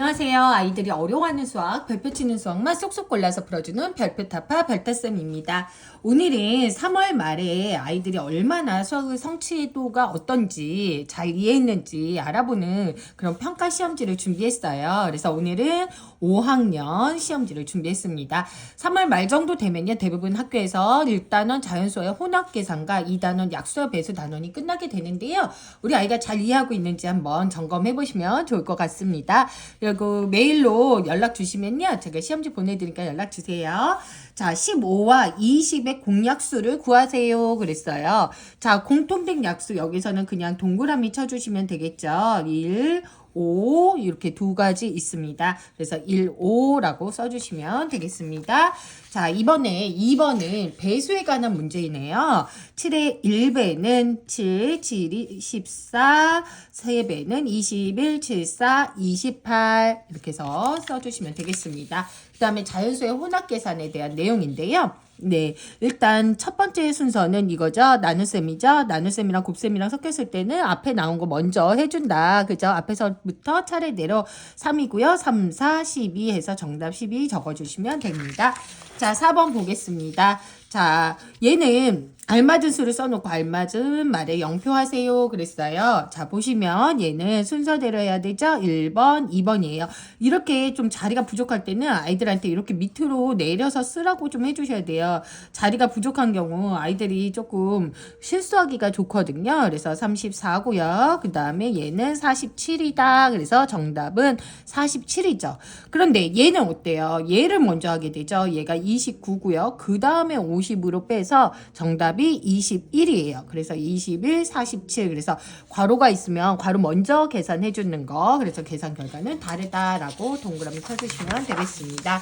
안녕하세요. 아이들이 어려워하는 수학, 별표 치는 수학만 쏙쏙 골라서 풀어주는 별표타파 별타쌤입니다. 오늘은 3월 말에 아이들이 얼마나 수학의 성취도가 어떤지 잘 이해했는지 알아보는 그런 평가 시험지를 준비했어요. 그래서 오늘은 5학년 시험지를 준비했습니다. 3월 말 정도 되면요, 대부분 학교에서 1단원 자연수의 혼합계산과 2단원 약수와 배수 단원이 끝나게 되는데요. 우리 아이가 잘 이해하고 있는지 한번 점검해 보시면 좋을 것 같습니다. 그리고 메일로 연락 주시면요, 제가 시험지 보내드리니까 연락 주세요. 자, 15와 20의 공약수를 구하세요 그랬어요. 자, 공통된 약수 여기서는 그냥 동그라미 쳐주시면 되겠죠. 1, 5 이렇게 두 가지 있습니다. 그래서 1, 5라고 써주시면 되겠습니다. 자, 이번에 2번은 배수에 관한 문제이네요. 7의 1배는 7, 7이 14, 3배는 21, 7, 4, 28 이렇게 해서 써주시면 되겠습니다. 그 다음에 자연수의 혼합계산에 대한 내용인데요. 네, 일단 첫 번째 순서는 이거죠. 나눗셈이죠. 나눗셈이랑 곱셈이랑 섞였을 때는 앞에 나온 거 먼저 해준다. 그죠? 앞에서부터 차례대로 3이고요. 3, 4, 12 해서 정답 12 적어주시면 됩니다. 자, 4번 보겠습니다. 자, 얘는 알맞은 수를 써놓고 알맞은 말에 0표 하세요 그랬어요. 자, 보시면 얘는 순서대로 해야 되죠. 1번, 2번이에요. 이렇게 좀 자리가 부족할 때는 아이들한테 이렇게 밑으로 내려서 쓰라고 좀 해주셔야 돼요. 자리가 부족한 경우 아이들이 조금 실수하기가 좋거든요. 그래서 34고요. 그 다음에 얘는 47이다. 그래서 정답은 47이죠. 그런데 얘는 어때요? 얘를 먼저 하게 되죠. 얘가 29고요. 그 다음에 50으로 빼서 정답이 21이에요. 그래서 21, 47. 그래서 괄호가 있으면 괄호 먼저 계산해 주는 거. 그래서 계산 결과는 다르다라고 동그라미 쳐주시면 되겠습니다.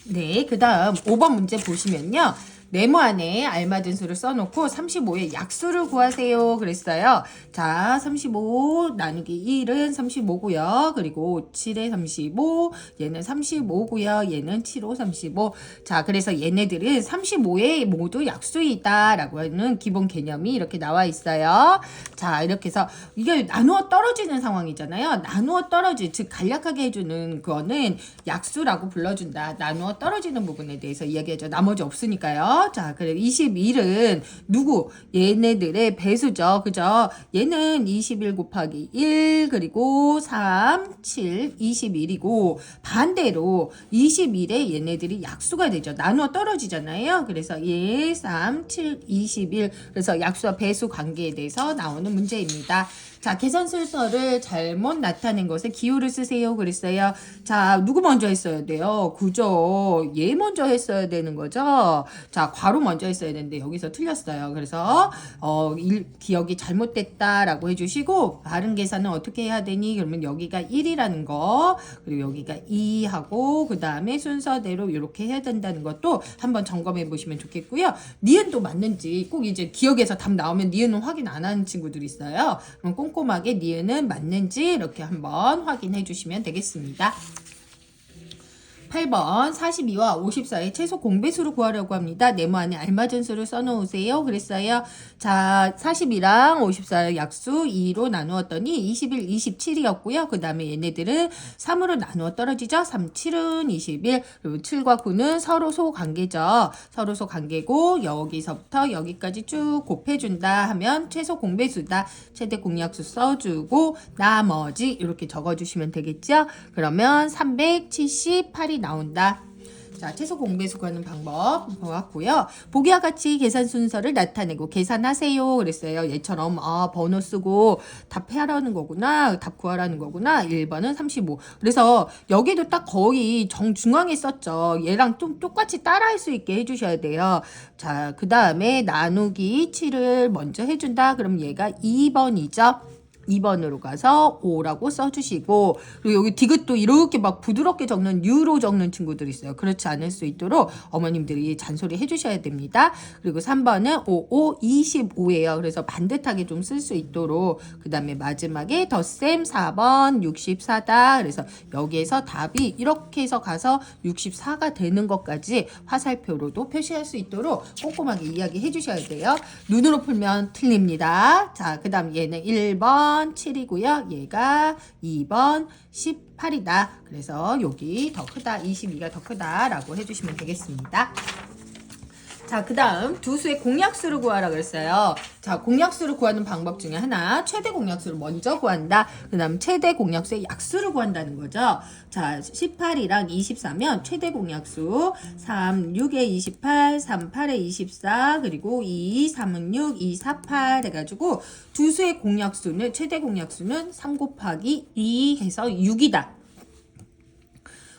네, 그 다음 5번 문제 보시면요. 네모 안에 알맞은 수를 써놓고 35의 약수를 구하세요 그랬어요. 자, 35 나누기 1은 35고요. 그리고 7에 35, 얘는 35고요. 얘는 7호 35. 자, 그래서 얘네들은 35에 모두 약수이다 라고 하는 기본 개념이 이렇게 나와 있어요. 자, 이렇게 해서 이게 나누어 떨어지는 상황이잖아요. 나누어 떨어지, 즉 간략하게 해주는 그거는 약수라고 불러준다. 나누어 떨어지는 부분에 대해서 이야기하죠. 나머지 없으니까요. 자, 그래 21은 누구? 얘네들의 배수죠. 그죠? 얘는 21 곱하기 1 그리고 3, 7, 21이고 반대로 21에 얘네들이 약수가 되죠. 나누어 떨어지잖아요. 그래서 1, 3, 7, 21 그래서 약수와 배수 관계에 대해서 나오는 문제입니다. 자, 계산 순서를 잘못 나타낸 것에 기호를 쓰세요 그랬어요. 자, 누구 먼저 했어야 돼요? 그죠? 얘 먼저 했어야 되는 거죠? 자, 괄호 먼저 했어야 되는데 여기서 틀렸어요. 그래서 기억이 잘못됐다라고 해주시고 바른 계산은 어떻게 해야 되니? 그러면 여기가 1이라는 거 그리고 여기가 2하고 그 다음에 순서대로 이렇게 해야 된다는 것도 한번 점검해 보시면 좋겠고요. 니은도 맞는지 꼭 이제 기억에서 답 나오면 니은은 확인 안 하는 친구들이 있어요. 그럼 꼼꼼하게 니은은 맞는지 이렇게 한번 확인해 주시면 되겠습니다. 8번 42와 54의 최소 공배수를 구하려고 합니다. 네모 안에 알맞은 수를 써놓으세요. 그랬어요. 자, 42랑 54의 약수 2로 나누었더니 21, 27이었고요. 그 다음에 얘네들은 3으로 나누어 떨어지죠. 3, 7은 21, 그리고 7과 9는 서로소 관계죠. 서로소 관계고 여기서부터 여기까지 쭉 곱해준다 하면 최소 공배수다. 최대 공약수 써주고 나머지 이렇게 적어주시면 되겠죠. 그러면 378이 나온다. 자, 최소 공배수 구하는 방법 보았고요. 보기와 같이 계산 순서를 나타내고 계산하세요 그랬어요. 얘처럼 번호 쓰고 답하라는 거구나. 답 구하라는 거구나. 1번은 35. 그래서 여기도 딱 거의 정중앙에 썼죠. 얘랑 좀 똑같이 따라할 수 있게 해주셔야 돼요. 자, 그 다음에 나누기 7을 먼저 해준다. 그럼 얘가 2번이죠. 2번으로 가서 5라고 써주시고 그리고 여기 디귿도 이렇게 막 부드럽게 적는 U로 적는 친구들이 있어요. 그렇지 않을 수 있도록 어머님들이 잔소리 해주셔야 됩니다. 그리고 3번은 5, 5, 25예요. 그래서 반듯하게 좀 쓸 수 있도록 그 다음에 마지막에 덧셈 4번 64다. 그래서 여기에서 답이 이렇게 해서 가서 64가 되는 것까지 화살표로도 표시할 수 있도록 꼼꼼하게 이야기해 주셔야 돼요. 눈으로 풀면 틀립니다. 자, 그 다음 얘는 1번 7이고요. 얘가 2번 10 8이다. 그래서 여기 더 크다. 22가 더 크다라고 해주시면 되겠습니다. 자, 그 다음 두 수의 공약수를 구하라 그랬어요. 자, 공약수를 구하는 방법 중에 하나, 최대 공약수를 먼저 구한다. 그 다음 최대 공약수의 약수를 구한다는 거죠. 자, 18이랑 24면 최대 공약수 3, 6에 28, 3, 8에 24, 그리고 2, 3은 6, 2, 4, 8 해가지고 두 수의 공약수는, 최대 공약수는 3 곱하기 2 해서 6이다.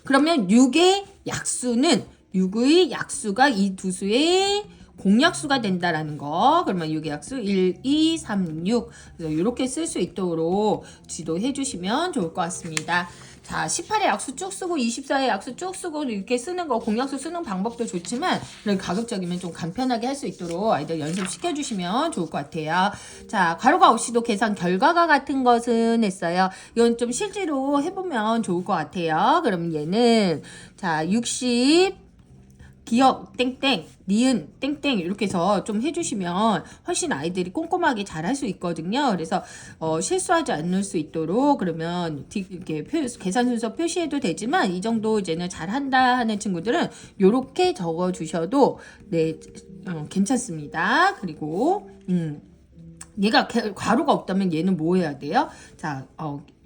그러면 6의 약수는 6의 약수가 이 두 수의 공약수가 된다라는 거. 그러면 6의 약수 1, 2, 3, 6. 그래서 이렇게 쓸 수 있도록 지도해 주시면 좋을 것 같습니다. 자, 18의 약수 쭉 쓰고 24의 약수 쭉 쓰고 이렇게 쓰는 거, 공약수 쓰는 방법도 좋지만 가급적이면 좀 간편하게 할 수 있도록 아이들 연습시켜 주시면 좋을 것 같아요. 자, 괄호가 없이도 계산 결과가 같은 것은 했어요. 이건 좀 실제로 해보면 좋을 것 같아요. 그럼 얘는 자, 60 기억 땡땡 니은 땡땡 이렇게 해서 좀 해주시면 훨씬 아이들이 꼼꼼하게 잘 할 수 있거든요. 그래서 실수하지 않을 수 있도록 그러면 이렇게 계산 순서 표시해도 되지만 이 정도 이제는 잘한다 하는 친구들은 이렇게 적어 주셔도 네 괜찮습니다. 그리고 얘가 괄호가 없다면 얘는 뭐 해야 돼요? 자,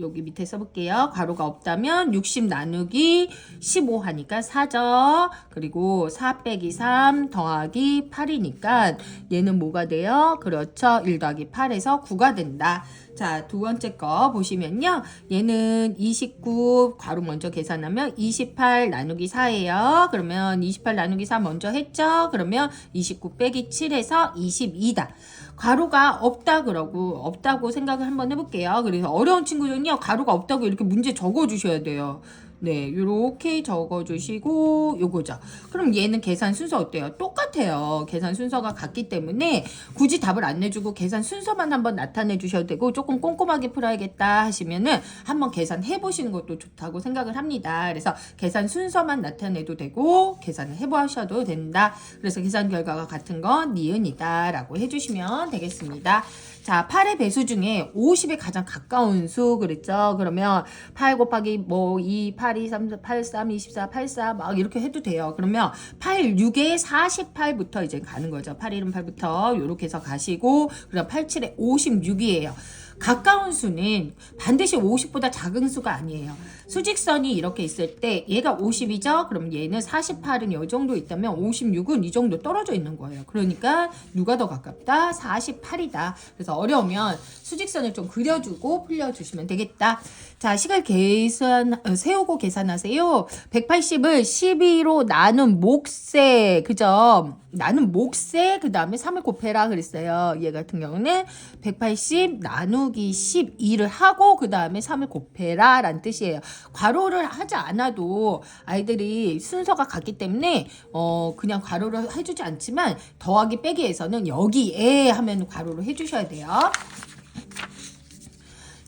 여기 밑에 써볼게요. 괄호가 없다면 60 나누기 15 하니까 4죠. 그리고 4 빼기 3 더하기 8이니까 얘는 뭐가 돼요? 그렇죠. 1 더하기 8에서 9가 된다. 자, 두 번째 거 보시면요. 얘는 29 괄호 먼저 계산하면 28 나누기 4예요. 그러면 28 나누기 4 먼저 했죠. 그러면 29 빼기 7에서 22다. 괄호가 없다고 생각을 한번 해볼게요. 그래서 어려운 친구들은요, 괄호가 없다고 이렇게 문제 적어주셔야 돼요. 네, 요렇게 적어주시고 요거죠. 그럼 얘는 계산 순서 어때요? 똑같아요. 계산 순서가 같기 때문에 굳이 답을 안 내주고 계산 순서만 한번 나타내 주셔도 되고 조금 꼼꼼하게 풀어야겠다 하시면은 한번 계산해 보시는 것도 좋다고 생각을 합니다. 그래서 계산 순서만 나타내도 되고 계산을 해보셔도 된다. 그래서 계산 결과가 같은 건 니은이다 라고 해주시면 되겠습니다. 자, 8의 배수 중에 50에 가장 가까운 수 그랬죠. 그러면 8 곱하기 2, 8, 2, 3, 8, 3, 24, 84 막 이렇게 해도 돼요. 그러면 8, 6에 48부터 이제 가는 거죠. 8, 1은 8부터 이렇게 해서 가시고 그럼 8, 7에 56이에요. 가까운 수는 반드시 50보다 작은 수가 아니에요. 수직선이 이렇게 있을 때 얘가 50이죠? 그럼 얘는 48은 이 정도 있다면 56은 이 정도 떨어져 있는 거예요. 그러니까 누가 더 가깝다? 48이다. 그래서 어려우면 수직선을 좀 그려주고 풀려주시면 되겠다. 자, 식을 세우고 계산하세요. 180을 12로 나눈 몫에, 그죠? 나눈 몫에 그 다음에 3을 곱해라 그랬어요. 얘 같은 경우는 180 나누기 12를 하고 그 다음에 3을 곱해라 라는 뜻이에요. 괄호를 하지 않아도 아이들이 순서가 같기 때문에 그냥 괄호를 해주지 않지만 더하기 빼기에서는 여기에 하면 괄호를 해주셔야 돼요.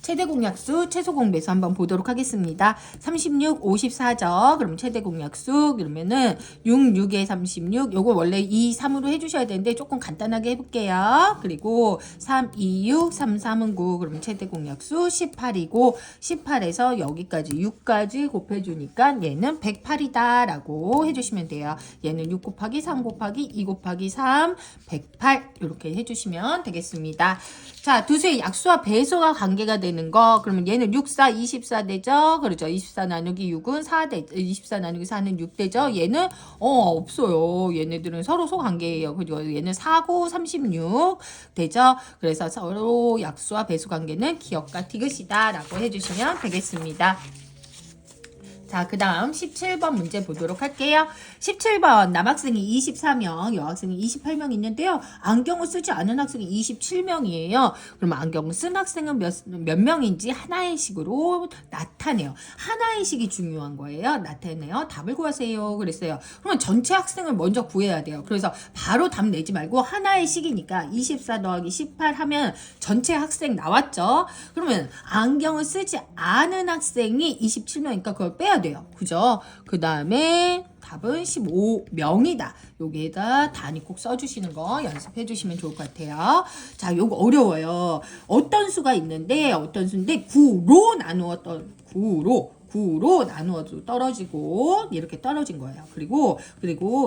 최대 공약수, 최소 공배수 한번 보도록 하겠습니다. 36, 54죠. 그럼 최대 공약수, 그러면은 6, 6에 36. 요거 원래 2, 3으로 해주셔야 되는데 조금 간단하게 해볼게요. 그리고 3, 2, 6, 3, 3은 9. 그럼 최대 공약수 18이고 18에서 여기까지 6까지 곱해주니까 얘는 108이다 라고 해주시면 돼요. 얘는 6 곱하기 3 곱하기 2 곱하기 3, 108 이렇게 해주시면 되겠습니다. 자, 두 수의 약수와 배수가 관계가 되는 거. 그러면 얘는 6, 4, 24 되죠? 그렇죠. 24 나누기 6은 4 24 나누기 4는 6 되죠? 얘는 없어요. 얘네들은 서로 소관계예요. 그죠? 얘는 4, 9, 36 되죠? 그래서 서로 약수와 배수 관계는 기억과 디귿이다 라고 해주시면 되겠습니다. 자, 그 다음 17번 문제 보도록 할게요. 17번 남학생이 24명, 여학생이 28명 있는데요. 안경을 쓰지 않은 학생이 27명이에요. 그럼 안경을 쓴 학생은 몇 명인지 하나의 식으로 나타내요. 하나의 식이 중요한 거예요. 나타내요. 답을 구하세요. 그랬어요. 그러면 전체 학생을 먼저 구해야 돼요. 그래서 바로 답 내지 말고 하나의 식이니까 24 더하기 18 하면 전체 학생 나왔죠. 그러면 안경을 쓰지 않은 학생이 27명이니까 그걸 빼야 돼요. 그죠? 그 다음에 답은 15명이다. 여기에다 단위 꼭 써주시는 거 연습해 주시면 좋을 것 같아요. 자, 요거 어려워요. 어떤 수가 있는데, 어떤 수인데 9로 나누었던 9로 9로 나누어도 떨어지고 이렇게 떨어진 거예요. 그리고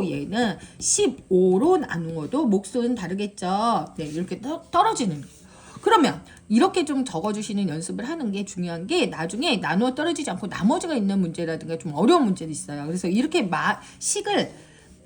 얘는 15로 나누어도 몫은 다르겠죠. 네, 이렇게 떨어지는 거예요. 그러면 이렇게 좀 적어주시는 연습을 하는 게 중요한 게 나중에 나누어 떨어지지 않고 나머지가 있는 문제라든가 좀 어려운 문제도 있어요. 그래서 이렇게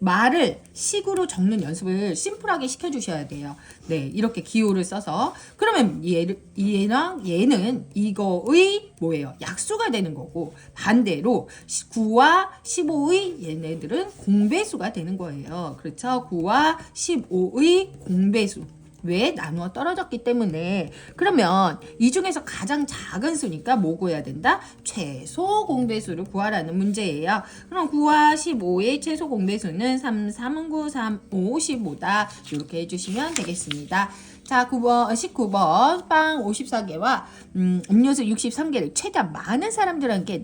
말을 식으로 적는 연습을 심플하게 시켜주셔야 돼요. 네, 이렇게 기호를 써서. 그러면 얘랑 얘는 이거의 뭐예요? 약수가 되는 거고, 반대로 9와 15의 얘네들은 공배수가 되는 거예요. 그렇죠? 9와 15의 공배수. 왜? 나누어 떨어졌기 때문에. 그러면 이 중에서 가장 작은 수니까 뭐 구해야 된다? 최소 공배수를 구하라는 문제예요. 그럼 9와 15의 최소 공배수는 3, 3은 9, 3, 5, 15다. 이렇게 해주시면 되겠습니다. 자, 19번 빵 54개와 음료수 63개를 최대한 많은 사람들에게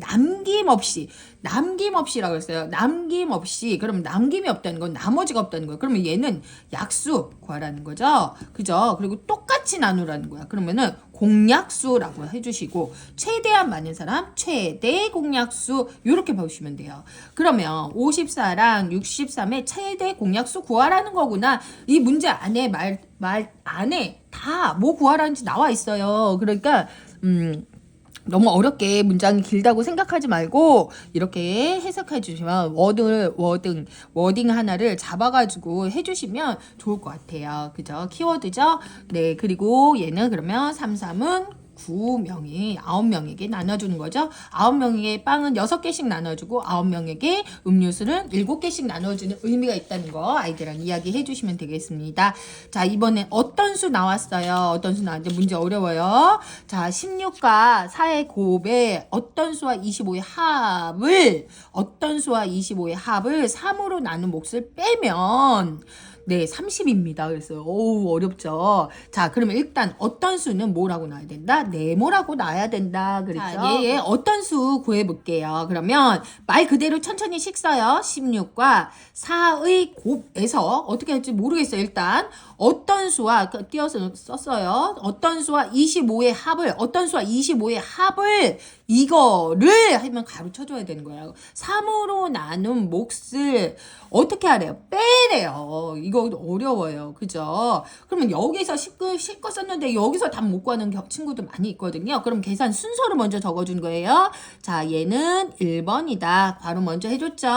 남김없이라고 했어요. 남김없이. 그럼 남김이 없다는 건 나머지가 없다는 거예요. 그러면 얘는 약수 구하라는 거죠. 그죠? 그리고 똑같이 나누라는 거야. 그러면은 공약수라고 해주시고 최대한 많은 사람 최대 공약수 이렇게 보시면 돼요. 그러면 54랑 63의 최대 공약수 구하라는 거구나. 이 문제 안에 말 안에 다 뭐 구하라는지 나와 있어요. 그러니까 너무 어렵게 문장이 길다고 생각하지 말고 이렇게 해석해 주시면 워딩 하나를 잡아가지고 해주시면 좋을 것 같아요. 그죠? 키워드죠? 네, 그리고 얘는 그러면 33은 9명이 9명에게 나눠주는 거죠. 9명에게 빵은 6개씩 나눠주고 9명에게 음료수는 7개씩 나눠주는 의미가 있다는 거 아이들랑 이야기해 주시면 되겠습니다. 자, 이번엔 어떤 수 나왔어요? 어떤 수 나왔는데 문제 어려워요. 자, 16과 4의 곱에 어떤 수와 25의 합을 3으로 나눈 몫을 빼면 네, 30입니다. 그래서 어렵죠. 자, 그러면 일단 어떤 수는 뭐라고 나와야 된다? 네모라고 나와야 된다. 그랬죠? 자, 얘 어떤 수 구해볼게요. 그러면 말 그대로 천천히 식어요. 16과 4의 곱에서 어떻게 할지 모르겠어요. 일단 어떤 수와 띄어서 썼어요. 어떤 수와 25의 합을 이거를 하면 가로 쳐줘야 되는 거예요. 3으로 나눈 몫을 어떻게 하래요? 빼래요. 이거 어려워요. 그죠? 그러면 여기서 실컷 썼는데 여기서 답 못 구하는 친구들 많이 있거든요. 그럼 계산 순서를 먼저 적어준 거예요. 자, 얘는 1번이다. 바로 먼저 해줬죠?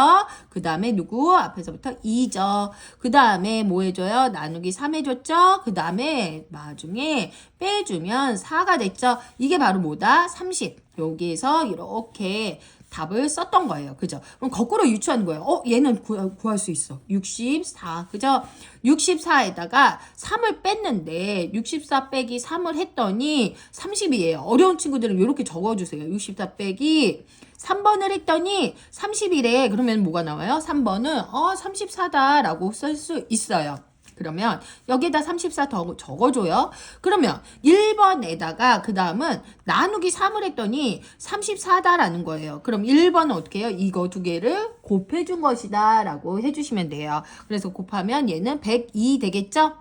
그 다음에 누구? 앞에서부터 2죠. 그 다음에 뭐 해줘요? 나누기 3 해줬죠? 그 다음에 나중에 빼주면 4가 됐죠? 이게 바로 뭐다? 30. 여기에서 이렇게 답을 썼던 거예요. 그죠? 그럼 거꾸로 유추하는 거예요. 얘는 구할 수 있어. 64. 그죠? 64에다가 3을 뺐는데 64 빼기 3을 했더니 30이에요. 어려운 친구들은 이렇게 적어주세요. 64 빼기 3번을 했더니 30이래. 그러면 뭐가 나와요? 3번은 34다라고 쓸 수 있어요. 그러면 여기에다 34 더 적어줘요. 그러면 1번에다가 그 다음은 나누기 3을 했더니 34다라는 거예요. 그럼 1번은 어떻게 해요? 이거 두 개를 곱해준 것이다 라고 해주시면 돼요. 그래서 곱하면 얘는 102 되겠죠?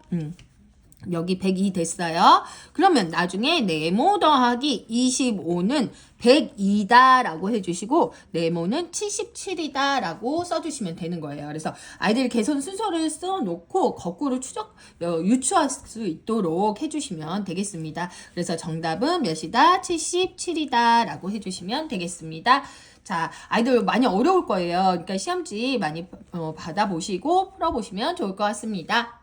여기 102 됐어요. 그러면 나중에 네모 더하기 25는 102다 라고 해주시고 네모는 77이다 라고 써주시면 되는 거예요. 그래서 아이들 개선 순서를 써놓고 거꾸로 유추할 수 있도록 해주시면 되겠습니다. 그래서 정답은 몇이다? 77이다 라고 해주시면 되겠습니다. 자, 아이들 많이 어려울 거예요. 그러니까 시험지 많이 받아보시고 풀어보시면 좋을 것 같습니다.